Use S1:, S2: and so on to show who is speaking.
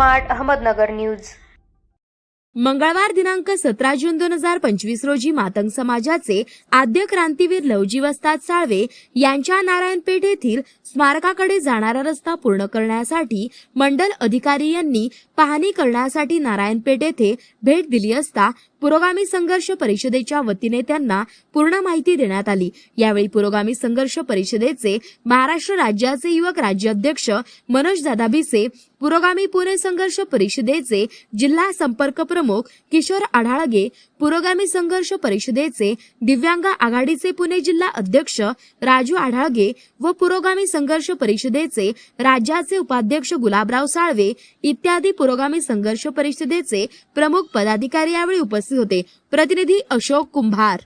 S1: Smart Ahmednagar news.
S2: मंगळवार दिनांक 17 जून 2025 रोजी मातंग समाजाचे आद्य क्रांतीवीर लवजी वस्ताद साळवे यांच्या नारायणपेठ येथील स्मारकाकडे जाणारा रस्ता पूर्ण करण्यासाठी मंडल अधिकारी यांनी पाहणी करण्यासाठी नारायणपेठ येथे भेट दिली असता पुरोगामी संघर्ष परिषदेच्या वतीने त्यांना पूर्ण माहिती देण्यात आली। यावेळी पुरोगामी संघर्ष परिषदेचे महाराष्ट्र राज्याचे युवक राज्याध्यक्ष मनोज दादा भिसे, पुरोगामी पुणे संघर्ष परिषदेचे जिल्हा संपर्क प्रमुख किशोर आढाळगे, पुरोगामी संघर्ष परिषदेचे दिव्यांग आघाडीचे पुणे जिल्हा अध्यक्ष राजू आढाळगे व पुरोगामी संघर्ष परिषदेचे राज्याचे उपाध्यक्ष गुलाबराव साळवे इत्यादी पुरोगामी संघर्ष परिषदेचे प्रमुख पदाधिकारी यावेळी उपस्थित होते। प्रतिनिधी अशोक कुंभार।